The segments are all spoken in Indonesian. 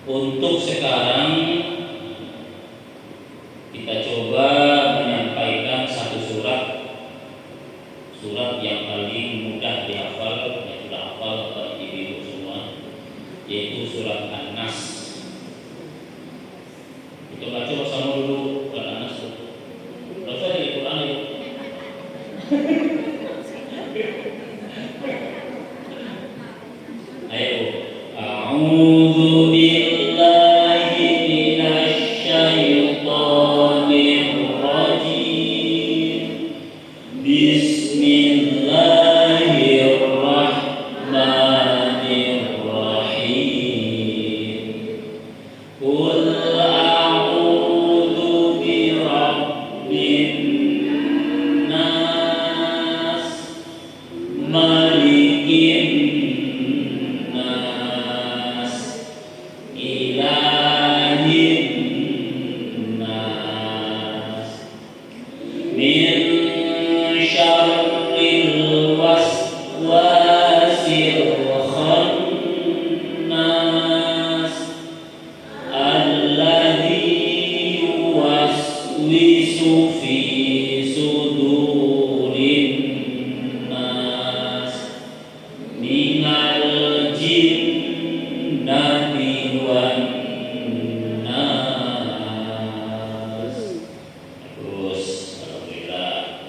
Untuk sekarang kita coba menyampaikan satu surat yang paling mudah dihafal, yang sudah hafal Bapak Ibu semua, yaitu surat An-Nas. Kita baca bersama dulu surat An-Nas. Baca di Quran ya. Ayo. A'udzu billahi minasy syaithanir rajim. Bismillahirrahmanirrahim. Qul a'udzu birabbin nas, malikin nas, ilahin nas, min syarril waswasil khannas, alladzi yuwaswisu fi sudurin nas, minal jinnati wan nas. Terus, alhamdulillah.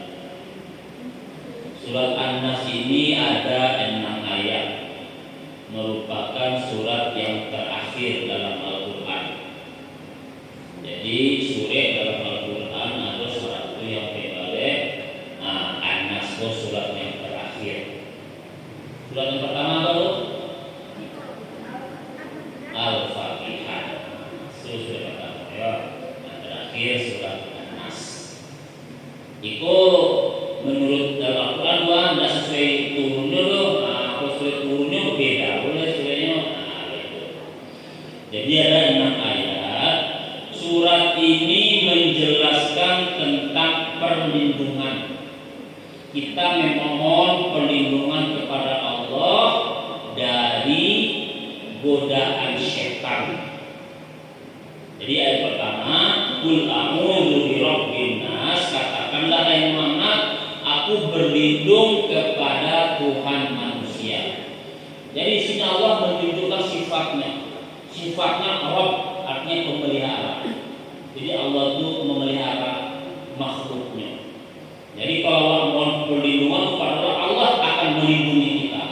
Surat An-Nas ini ada 6 ayat, merupakan surat yang terakhir dalam Al-Quran. Jadi surat dalam Al-Quran ada surat itu yang berbalik. An-Nas itu surat yang terakhir. Surat yang pertama apa bu? Al-Fatihah. Itu surat pertama ya. Yang terakhir surat An-Nas. Itu menurut dalam Al-Quran tidak sesuai turunnya loh. Kalau sesuai turunnya berbeda, boleh sesuainya. Gitu. Jadi ada 6 ayat. Surat ini menjelaskan tentang perlindungan. Kita memohon perlindungan kepada Allah dari godaan syaitan. Jadi ayat pertama, Qul a'udzu birabbin nas, katakanlah hai Muhammad, aku berlindung kepada Tuhan manusia. Jadi di sini Allah menunjukkan sifatnya Rabb, artinya pemelihara. Jadi Allah itu memelihara makhluknya. Jadi kalau Allah mohon perlindungan kepada Allah, Allah akan melindungi kita.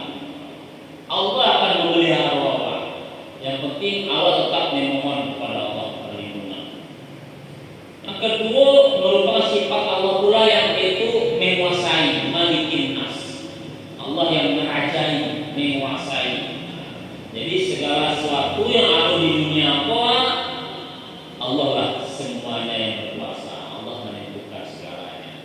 Allah akan memelihara orang. Yang penting Allah tetap memohon kepada Allah perlindungan. Yang kedua, merupakan sifat Allah pula yang itu menguasai, malikin nas. Allah yang merajai, menguasai. Jadi segala sesuatu yang ada di dunia Allah lah semuanya yang berkuasa. Allah menentukan segalanya.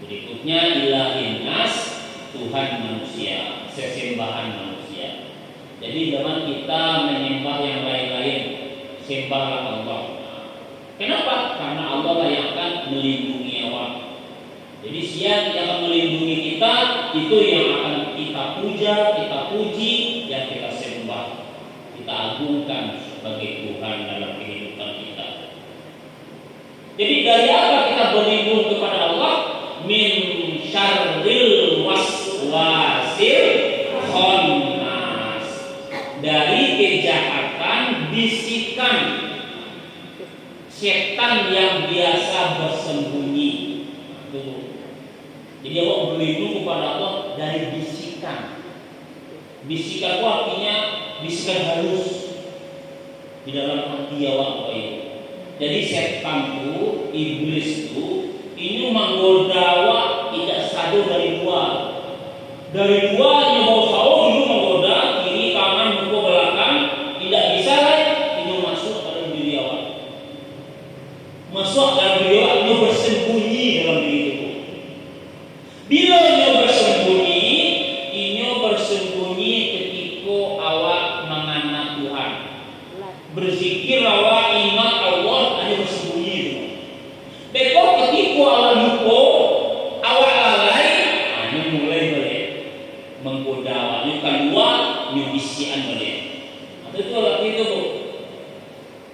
Berikutnya ilahin nas, Tuhan manusia, sesembahan manusia. Jadi jangan kita menyembah yang lain-lain, sembahlah Allah. Kenapa? Karena Allah lah yang akan melindungi awak. Jadi siapa yang akan melindungi kita, itu yang akan kita puja, kita puji, yang kita sembah, kita agungkan sebagai Tuhan dalam kehidupan kita. Jadi dari apa kita berlindung kepada Allah? Min syarril waswasil khannas, dari kejahatan bisikan setan yang biasa bersembunyi. Jadi Allah berlindung kepada Allah dari bisikan. Bisikan itu artinya bisikan halus di dalam hati awak itu. Jadi setan itu, iblis itu, ini menggoda awak tidak sadar dari luar. Dari luar dia mau tahu dulu menggoda kiri kanan muka belakang, tidak bisa lah ini masuk dalam diri awak. Masuk dalam diri awak, dia bersembunyi dalam diri itu. Bila dia bersembunyi ketika awak mengenal Tuhan, berzikir awak ingat Allah, hanya bersembunyi. Bekok ketika awak lupa, awak lalai, hanya mulai balik menggoda awak. Ini kedua, ini bisian balik. Itu waktu itu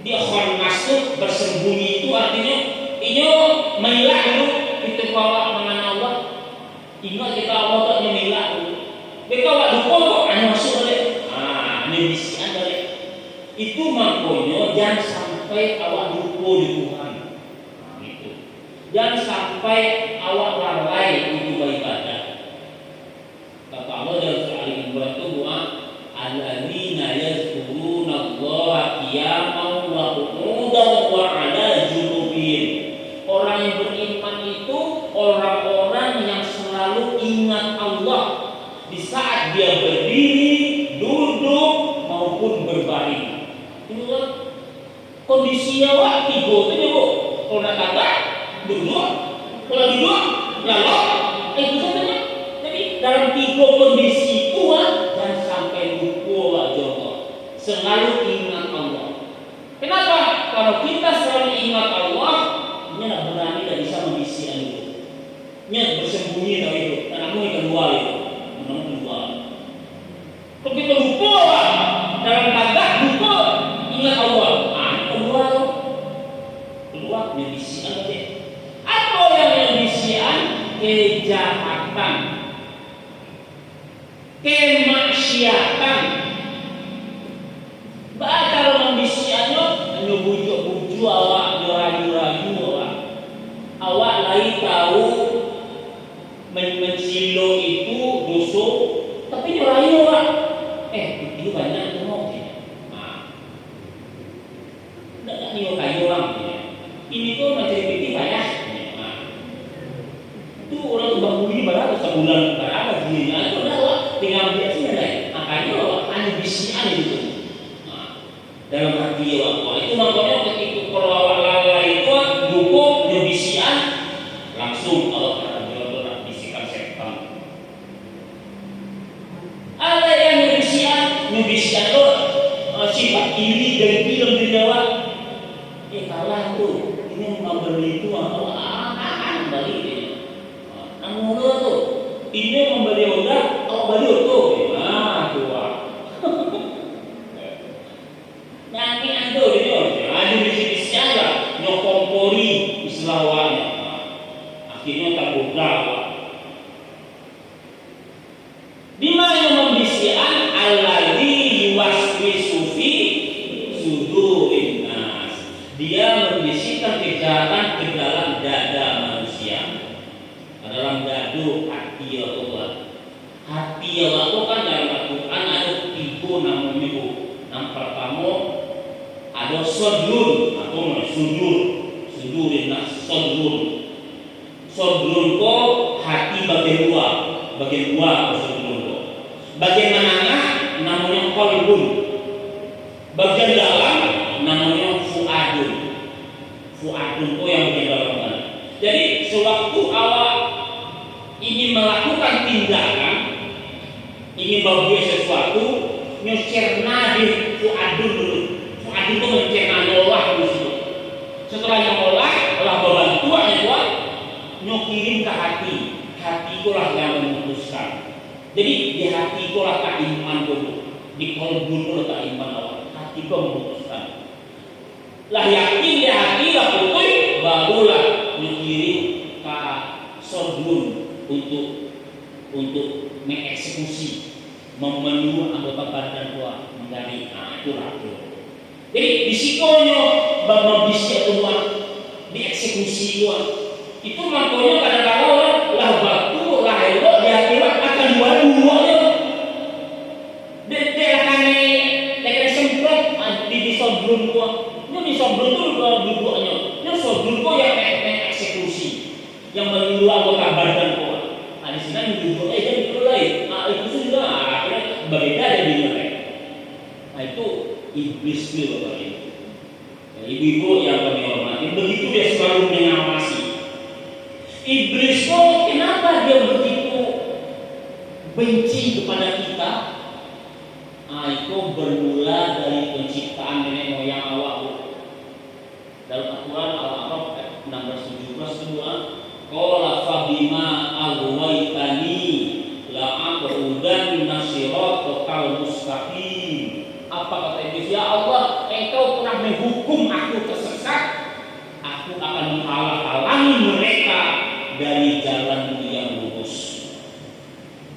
Dia khannas itu bersembunyi, itu artinya inyo mailah dulu kita bawa mengenai Allah. Ingat kita Allah tak mailah dulu. Mereka awak lupa kok anu masuk balik. Ini bisian balik. Itu makanya jangan sampai awak lupa di Tuhan. Gitu. Jangan sampai awak lalai untuk beribadah. Kata Allah dalam surah Al-Imran itu doa alladzina yazkuruna Allaha qiyaman wa qu'udan wa 'ala junubihim. Orang yang beriman itu orang-orang yang selalu ingat Allah di saat dia berdiri, duduk maupun berbaring. Itu kan kondisi awak tiga itu Bu. Kalau nak kata duduk, kalau duduk nyalok, itu saja. Jadi dalam tiga kondisi itu dan sampai lupa wajah, selalu ingat Allah. Kenapa? Kalau kita selalu ingat Allah, ini nak berani dan bisa mengisi itu. Ini bersembunyi dari itu. Dan aku yang kedua itu, yang kedua. Kalau kita lupa dalam tagak lupa ingat Allah. Kedua nyebisian tadi. Apa yang nyebisian? Kejahatan, kemaksiatan. Baca dalam bisiannya nyebujuk-bujuk awak, rayu-rayu awak lagi tahu mencilo itu dosa, tapi rayu awak. Itu banyak tuh mau ya. Tidak niyo kayu orang. Ini tuh mencerita banyak. Itu orang bangun berapa sebulan berapa dirinya itu adalah tinggal dia sih ada. Makanya hanya bisian itu. Dalam hati awak itu makanya ketika kalau awak lalai itu dukung bisian langsung Allah akan bisikan setan. Ada yang bisian itu sifat iri dan dalam diri awak. Kalah tuh ini membeli itu akan balik ini. Namun tuh ini membeli udah kalau beli tuh tua. Nanti ando ini ada bisnis aja nyokompori islawanya. Akhirnya tak buka. Di mana membisian alladzi yuwaswisu fi sudurin nas. Dia membisikkan kejahatan ke dalam dada manusia. Dalam dadu hati Allah. Hati Allah itu kan dalam Al-Quran ada tiga namanya Bu. Yang pertama ada sodrun atau sudurin nas sodrun. Sodrun ko hati bagian dua sodrun ko. Bagian menengah namanya qalbun. Bagian dalam namanya fuadun. Fuadun ko yang bagian dalam mana. Jadi sewaktu awak ingin melakukan tindakan, ingin berbuat sesuatu, nyocerna di fuadun dulu. Fuadun itu mencerna Allah dulu. Setelah nyolah, telah berbantuan kuat, nyokirin ke hati. Hati itulah yang memutuskan. Jadi di hati itulah tak iman dulu. Di kolbun itu tak iman Allah. Hati itu memutuskan. Lah yakin di hati lah putih, barulah nyokirin ke sodun untuk mengeksekusi, memenuhi anggota badan tua menjadi itulah. Jadi disikonya membisik tua dieksekusi tua itu makanya kadang-kadang lah batu lah elok di akhirat akan dua-duanya. Dia akan semprot di sodun tua. Ini sodun itu dua-duanya. Ini sodun tua yang mengeksekusi, yang menyuruh anggota badan tua. Di sini duduk jadi lain. Itu sudah akhirnya berbeda dari mereka. Itu iblis itu Bapak Ibu. Ibu-ibu yang kami hormati, begitu dia selalu mengawasi. Iblis itu kenapa dia begitu benci kepada kita? Itu bermula dari penciptaan nenek moyang awak. Dalam Al-Quran Al-A'raf 16-17 kedua. Qala fabima aghwaytani la aqudan nasiratal mustaqim. Apa kata iblis? Ya Allah, engkau telah menghukum aku tersesat, aku akan menghalang-halangi mereka dari jalan yang lurus.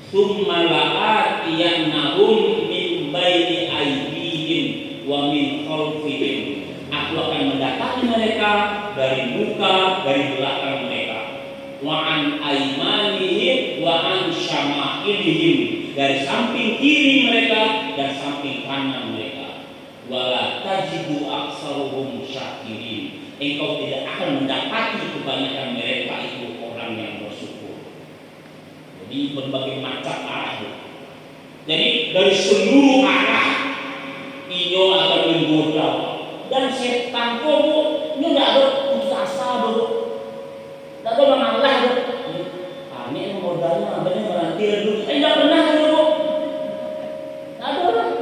Tsumma la'atiyannahum min baini aydihim wa min khalfihim. Aku akan mendatangi mereka dari muka, dari belakang mereka. Wa an aymanihim wa an syama'ilihim, dari samping kiri mereka dan samping kanan mereka. Wala tajidu aksaruhum syakirin. Engkau tidak akan mendapati kebanyakan mereka itu orang yang bersyukur. Jadi berbagai macam arah. Jadi dari seluruh arah Inyo akan menggoda. Dan setan kok ini tidak ada putus asa dulu, tidak ada mengalah dulu. Kami yang modalnya abangnya merantir dulu, tidak pernah dulu, tidak ada orang.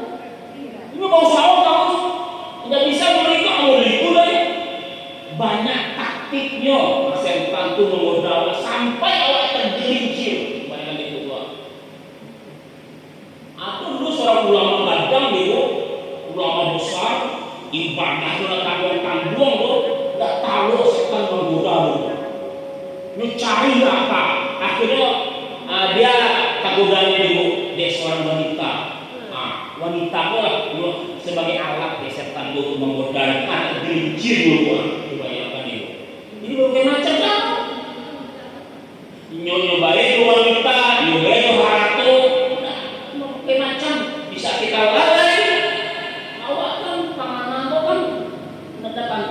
Ini bau sawo tidak bisa mereka dulu ya. Banyak taktiknya setan itu menggoda sampai awak tergelincir. Bayangkan itu tua. Aku dulu seorang ulama badang dulu, ulama besar. Ibadah itu tanggung-tanggung tuh, nggak tahu setan menggoda tuh. Ini cari apa? Akhirnya dia tergodanya dulu, dia seorang wanita. Wanita pun sebagai alat ya setan itu menggoda, karena gelincir dulu. Bayangkan itu. Ini berbagai macam kan? Nyobain wanita, nyobain haratu, berbagai macam bisa kita lalai.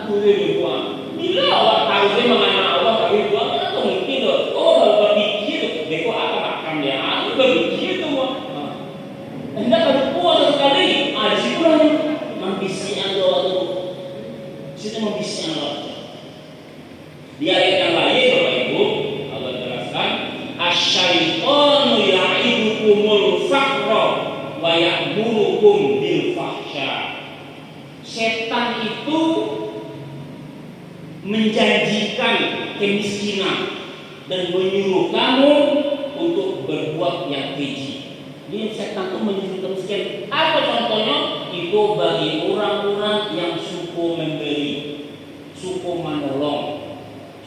Kulit gua, bila awak tahu dia mengenai Allah tapi gua kan tak mungkin loh. Oh berpikir, beko akan dia, aku berpikir tu gua. Hendak kalau puas sekali, di situ lah membisikan doa tu, situ membisikan doa. Di ayat yang lain Bapak Ibu, Allah jelaskan, asyaitonu ya'idukumul faqra wa ya'murukum bil fahsya. Setan itu menjanjikan kemiskinan dan menyuruh kamu untuk berbuat yang keji. Ini setan itu menyuruh kemiskinan. Apa contohnya? Itu bagi orang-orang yang suka memberi, suka menolong,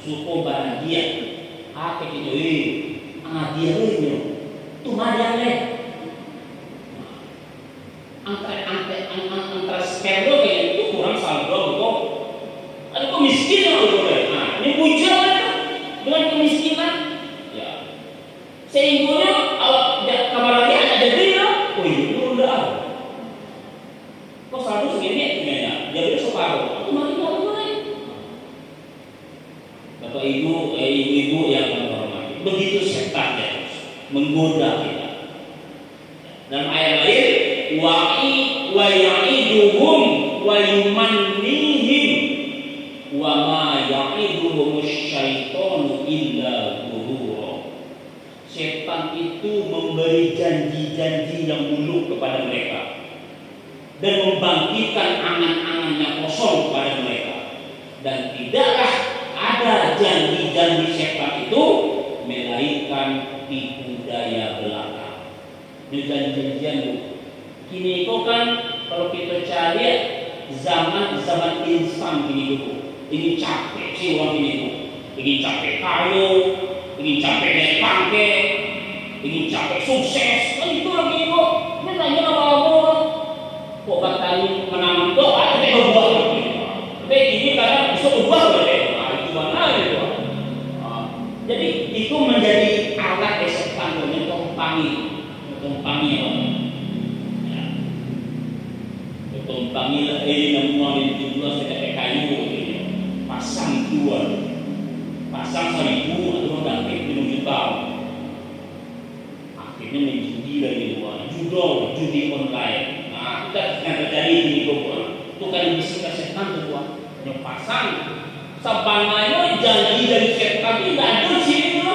suka bahagia. Apa itu? Dia ini, tu mana leh? Antara skandal itu kurang saldo betul. Ada kemiskinan boleh. Ini pujian dengan kemiskinan. Ya. Sehingga awak kamar lagi ada dia. Oh ini udah ada. Kok saldo segini gimana? Jadi separuh. Itu mari kita mulai. Bapak Ibu, ibu-ibu yang menghormati. Begitu setan ya, menggoda kita. Dan ayat lain, wa ya'iduhum wa yumannihim wa ma ya'iduhumus syaitanu illa ghurura. Setan itu memberi janji-janji yang muluk kepada mereka dan membangkitkan angan-angan yang kosong kepada mereka. Dan tidaklah ada janji-janji setan itu melainkan tipu daya belaka. Janji-janjian kini itu kan kalau kita cari zaman instan ini dulu. Ingin capek sih orang ini tuh, ingin capek kayu, ingin capek naik pangke, ingin capek sukses. Kan itu lagi kok. Ini tanya apa-apa. Kok katanya menang doa, tapi berbuat lagi. Tapi ini kadang bisa berubah boleh. Itu mana itu? Jadi itu menjadi alat setan untuk tumpangi lah ini namun itu dua sekitar kayu pasang jual pasang 1.000 atau dapat 5 juta akhirnya menjudi lagi dua judi online. Nah kita yang terjadi di itu kan bisa setan tuh yang pasang sabananya janji dari setan itu tidak ada sih itu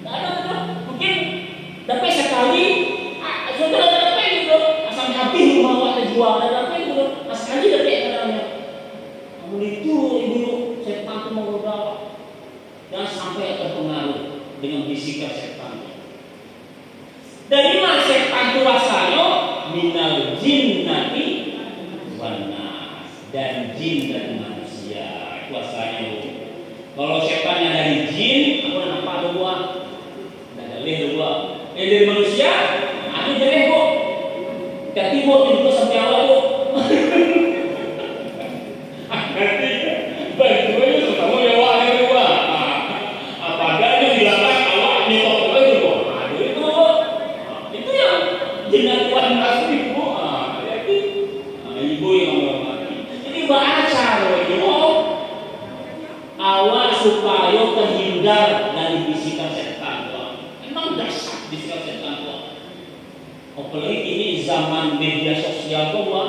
tidak ada mungkin dapat sekali sudah dapat itu asal habis rumah awak terjual ada apa itu asal aja dapat kadangnya. Namun itu ibu setan itu menggoda awak dan sampai terpengaruh dengan bisikan setan. Dari mana setan itu asalnya? minal jinnati wan nas, dan jin dan manusia. Kuasanya Bu. Kalau setannya dari jin, aku nampak ada buah. Dan dari buah. Dari manusia, aku jadi Bu. Tapi Bu itu sampai awal Bu. Nanti bantuannya kamu ya wah itu buah. Apa adanya bilang awak nyetok itu Bu. Aduh itu Bu. Itu yang jinnat wan nas Bu. Jadi ibu yang menghormati. Jadi baca itu awak supaya terhindar dari bisikan setan tua. Memang dasar bisikan setan tua. Apalagi ini zaman media sosial tua.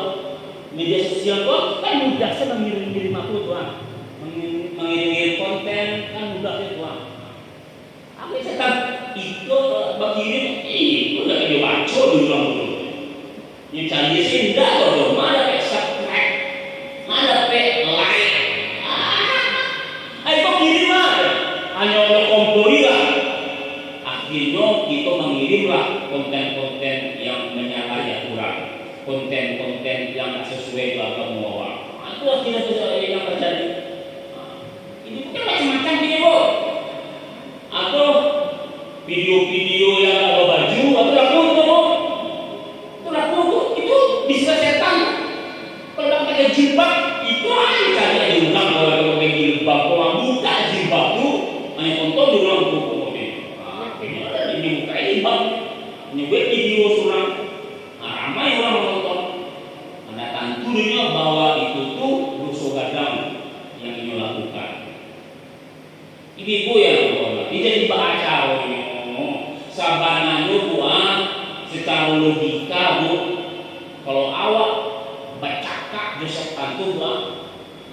Media sosial tua kan mudah saya mengirim-ngirim aku tua. Mengirim konten kan mudah ya tua. Apa setan itu berkirim itu udah kayak baca dulu dulu. Yang cari sih enggak loh, mana kayak subscribe, mana kayak like. Ayo kirim aja, hanya oleh komporia. Akhirnya kita mengirimlah konten-konten yang menyalahi aturan, konten-konten yang sesuai dengan Allah. Itu akhirnya yang terjadi. Ini bukan macam-macam ini Bu. Atau video-video yang ada baju atau laku itu Bu. Itu laku itu bisa setan. Kalau pakai jilbab itu aja cari diulang kalau pakai jilbab orang buka jilbab itu hanya tonton diulang buku ini. Akhirnya ada di buka jilbab nyebut video surang. Ramai orang menonton. Anda tentunya bahwa itu tuh dosa gadang yang ini lakukan. Ibu yang tidak dibaca sabananya buat secara logika Bu. Kalau awak bercakap di setan itu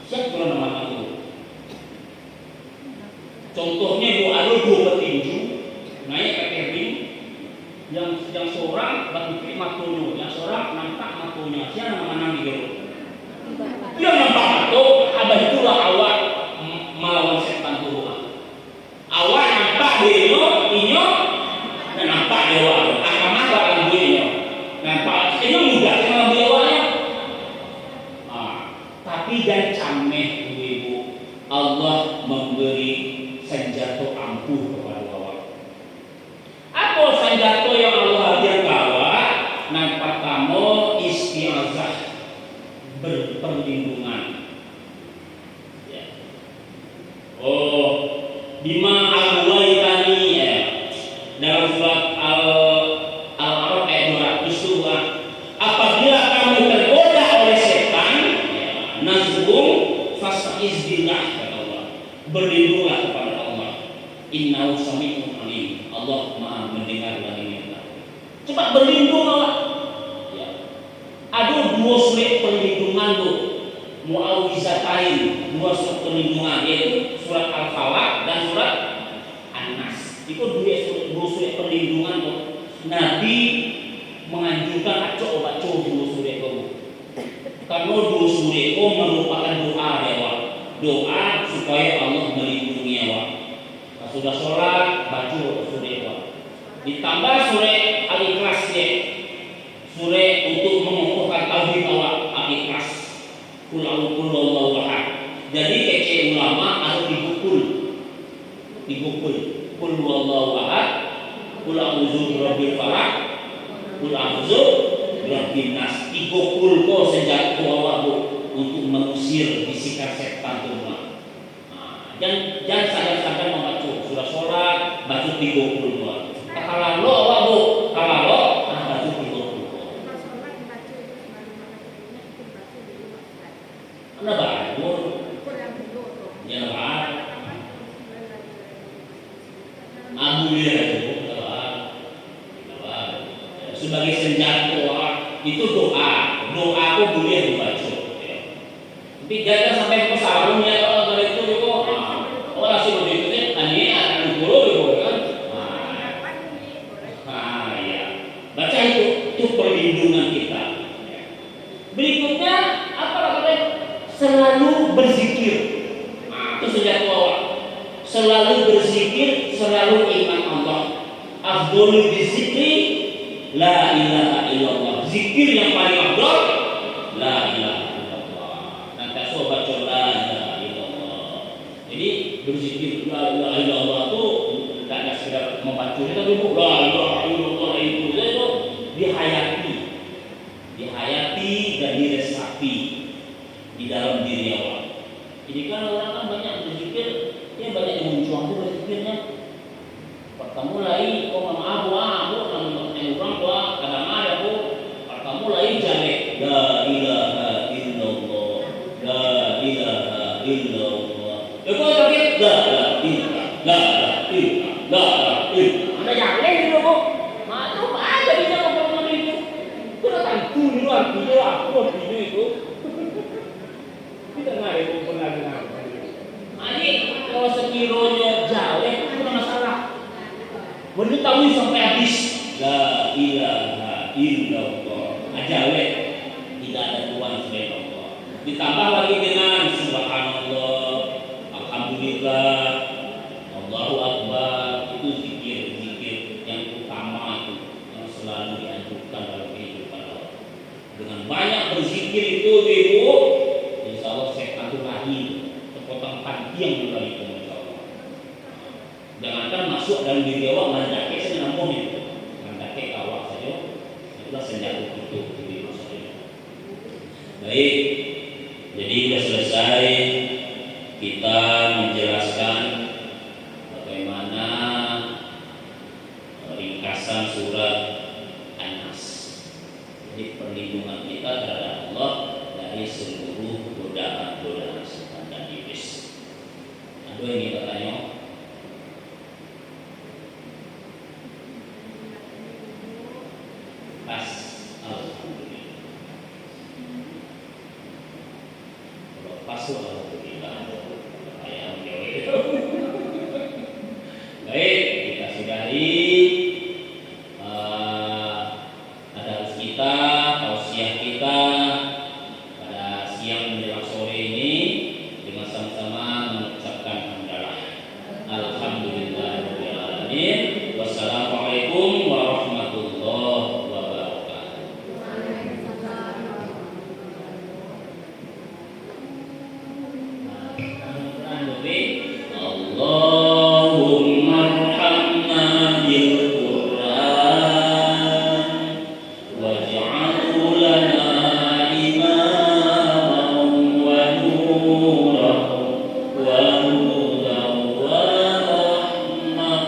siapa kalau nama itu? Contohnya Bu ada dua petinju naik ke tebing, yang seorang batu kiri matunya, yang seorang nampak matunya. Siapa nama gitu? Dia nampak matu, abah itulah awak melawan setan itu. Awak nampak dia inyo, dan nampak dia awak. Akan apa dengan dia? Nampak ini mudah dengan dia awaknya. Tapi dan cameh ibu, Allah memberi senjata ampuh kepada awak. Apa senjata yang Allah hadirkan awak? Nampak kamu isti'azah, berperlindungan. Ya. Oh, bima al-waitani ya. Dalam surat Al-A'raf ayat 200 itu apabila kamu tergoda oleh setan, nazbun fasta'iz billah kata Allah. Berlindunglah kepada Allah. Innahu sami'un alim. Allah Maha mendengar dan melihat. Cepat berlindung Allah. Ya. Ada dua surat perlindungan tuh. Mu'awizatain, dua surat perlindungan yaitu surat Al-Falaq dan surat An-Nas. Itu dua surat perlindungan tuh. Nabi menganjurkan acok baca dua surat itu. Karena dua surat itu merupakan doa dewa. Doa supaya Allah melindungi awak. Kalau sudah sholat baca surat itu. Ditambah surat Al-Ikhlas ya. Surat untuk mengukuhkan tauhid awak Al-Ikhlas. Kul a'udzu ahad. Jadi kece ulama harus dipukul. Kul huwallahu ahad. Kul a'udzu birabbil falaq. Kul a'udzu birabbin nas. Dipukul kok senjata awak untuk mengusir bisikan setan itu. Jangan sadar-sadar membaca surah sholat, baca 30. Kalau lo awak kalau lo baca 30. Anda bangun, ya Pak. Abu ya itu, sebagai senjata itu doa aku boleh dibaca. Tapi jangan sampai ke sarungnya kalau itu orang sih begitu ini akan guru kan. Ya. Baca itu perlindungan kita. Berikutnya apa namanya? Selalu berzikir. Itu senjata awak. Selalu berzikir, selalu ingat Allah. Afdhalul zikri la ilaha illallah. zikir yang paling afdal la ilaha illallah. Nanti sobat la ilaha illallah. Jadi berzikir la ilaha illallah itu tidak sekedar membacanya, tapi la ilaha illallah itu dihayati dan diresapi di dalam diri awak. Jadi kan orang kan banyak berzikir, ya banyak yang menjuang itu berzikirnya. Pertama mulai kau maaf aku nama orang tua kadang ada aku. Pertama mulai jale la ilaha illallah, la ilaha illallah. Kau sakit la ilaha, la ilaha. Ada yang lain dulu kok. Macam ada di dalam pertemuan itu. Kita tentu dulu artinya aku artinya itu. Kita nggak ada pernah dengar. Jadi kalau sekiranya jauh itu tidak masalah. Mengetahui sampai habis la ilaha illallah. Jauh tidak ada Tuhan selain Allah. Ditambah lagi dengan subhanallah, alhamdulillah, Allahu akbar. Itu zikir yang utama itu yang selalu dianjurkan dalam kehidupan Allah. Dengan banyak berzikir itu ibu, insya Allah setan itu lahir sepotong pantiang juga itu insya Allah. Jangankan masuk dalam diri awak, mendaki saja nampung itu, mendaki awak saja, itulah senjata itu diri saja. Baik, jadi sudah selesai kita menjelaskan bagaimana ringkasan surat An-Nas. Jadi perlindungan kita terhadap Allah dari seluruh godaan setan dan iblis. Ada yang kita tanya? Pas, alhamdulillah. Kalau pas, alhamdulillah. Ayam jauh. Baik, kita sudahi adat kita, tausiah kita pada siang menjelang sore ini dengan sama-sama mengucapkan hamdalah. Alhamdulillahirabbil alamin. Wassalamualaikum warahmatullahi wabarakatuh. Allahumma arhamna bil Qur'an waj'alhu lana imaman wa nuran wa hudan wa rahmah.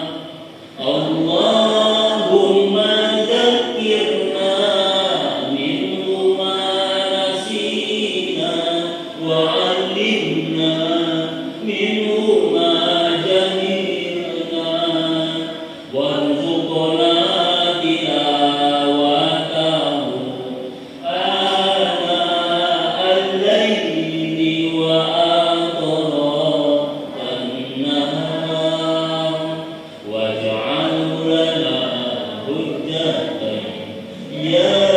Allahumma dzakkirna minhu ma nasina wa 'allimna minhu ma jahilna warzuqna tilawatahu ana al-laili wa atrafan nahar waj'al lana hujjatan ya